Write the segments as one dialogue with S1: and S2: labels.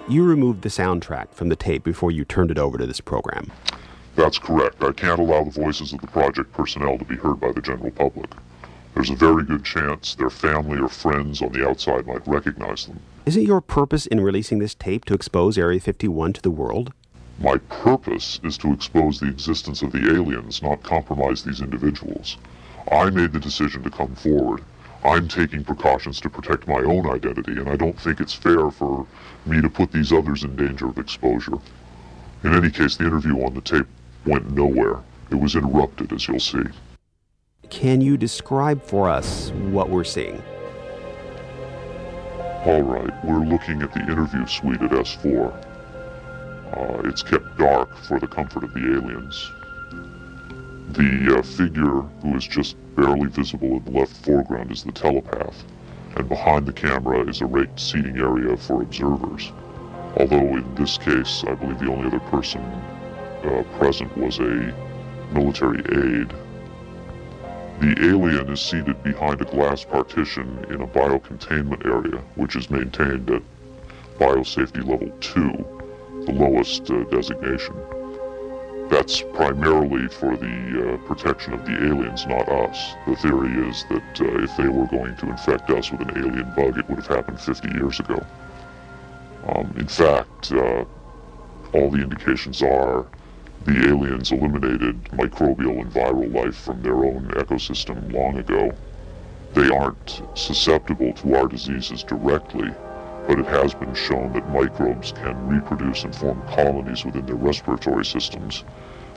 S1: You removed the soundtrack from the tape before you turned it over to this program.
S2: That's correct. I can't allow the voices of the project personnel to be heard by the general public. There's a very good chance their family or friends on the outside might recognize them.
S1: Isn't your purpose in releasing this tape to expose Area 51 to the world?
S2: My purpose is to expose the existence of the aliens, not compromise these individuals. I made the decision to come forward. I'm taking precautions to protect my own identity, and I don't think it's fair for me to put these others in danger of exposure. In any case, the interview on the tape went nowhere. It was interrupted, as you'll see.
S1: Can you describe for us what we're seeing?
S2: All right, we're looking at the interview suite at S4. It's kept dark for the comfort of the aliens. The figure who is just barely visible in the left foreground is the telepath, and behind the camera is a raked seating area for observers. Although in this case, I believe the only other person present was a military aide. The alien is seated behind a glass partition in a biocontainment area, which is maintained at biosafety level 2, the lowest designation. That's primarily for the protection of the aliens, not us. The theory is that if they were going to infect us with an alien bug, it would have happened 50 years ago. In fact, all the indications are the aliens eliminated microbial and viral life from their own ecosystem long ago. They aren't susceptible to our diseases directly, but it has been shown that microbes can reproduce and form colonies within their respiratory systems,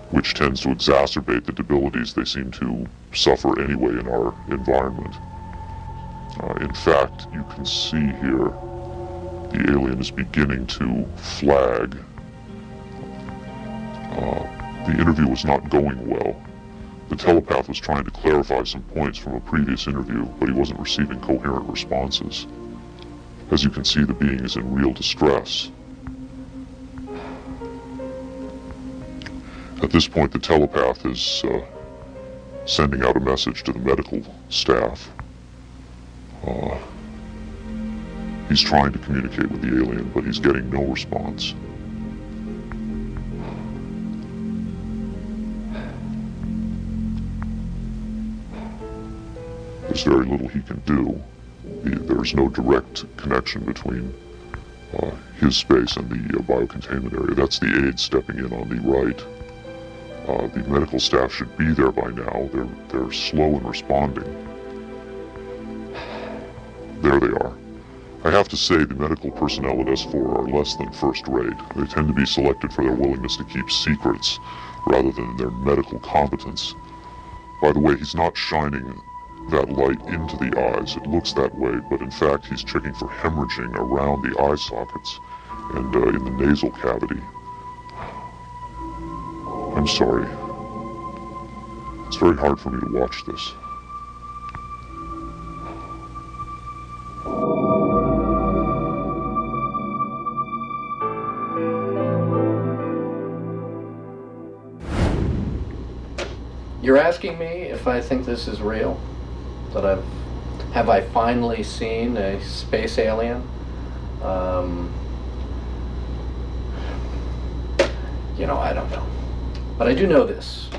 S2: which tends to exacerbate the debilities they seem to suffer anyway in our environment. In fact, you can see here the alien is beginning to flag. The interview was not going well. The telepath was trying to clarify some points from a previous interview, but he wasn't receiving coherent responses. As you can see, the being is in real distress. At this point, the telepath is sending out a message to the medical staff. He's trying to communicate with the alien, but he's getting no response. There's very little he can do. There's no direct connection between his space and the biocontainment area. That's the aide stepping in on the right. The medical staff should be there by now. They're slow in responding. There they are. I have to say the medical personnel at S4 are less than first rate. They tend to be selected for their willingness to keep secrets rather than their medical competence. By the way, he's not shining that light into the eyes. It looks that way, but in fact he's checking for hemorrhaging around the eye sockets and in the nasal cavity. I'm sorry. It's very hard for me to watch this.
S3: You're asking me if I think this is real? That have I finally seen a space alien? I don't know. But I do know this.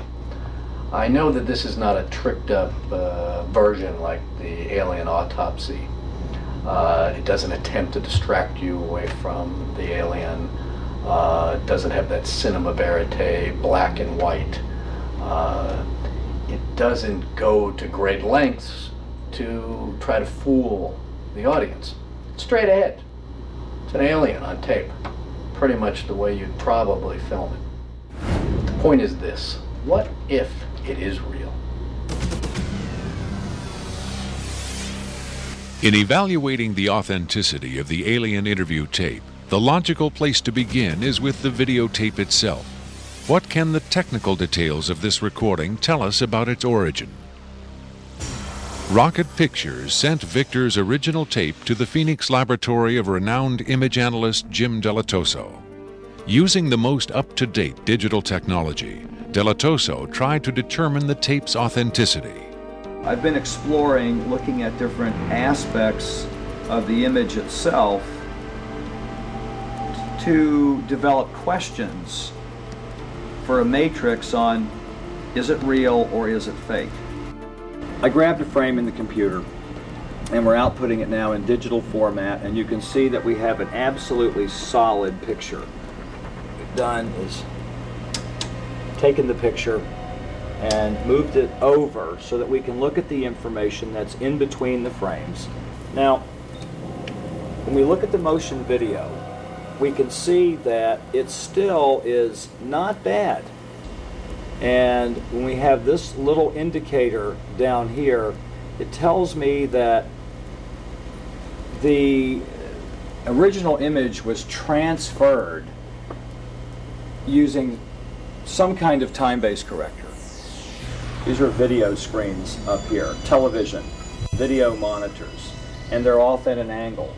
S3: I know that this is not a tricked up version like the Alien Autopsy. It doesn't attempt to distract you away from the alien. It doesn't have that cinema verite, black and white. It doesn't go to great lengths to try to fool the audience. It's straight ahead. It's an alien on tape. Pretty much the way you'd probably film it. But the point is this. What if it is real?
S4: In evaluating the authenticity of the alien interview tape, the logical place to begin is with the videotape itself. What can the technical details of this recording tell us about its origin? Rocket Pictures sent Victor's original tape to the Phoenix laboratory of renowned image analyst Jim Delatoso. Using the most up-to-date digital technology, Delatoso tried to determine the tape's authenticity.
S5: I've been exploring, looking at different aspects of the image itself to develop questions for a matrix on, is it real or is it fake? I grabbed a frame in the computer and we're outputting it now in digital format, and you can see that we have an absolutely solid picture. What we've done is taken the picture and moved it over so that we can look at the information that's in between the frames. Now, when we look at the motion video, we can see that it still is not bad. And when we have this little indicator down here, it tells me that the original image was transferred using some kind of time-based corrector. These are video screens up here, television, video monitors, and they're off at an angle.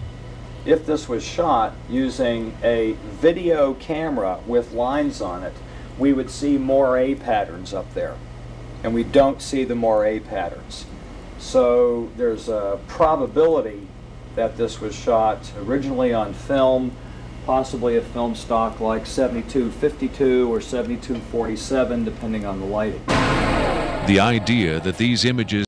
S5: If this was shot using a video camera with lines on it, we would see moire patterns up there, and we don't see the moire patterns. So there's a probability that this was shot originally on film, possibly a film stock like 7252 or 7247, depending on the lighting.
S4: The idea that these images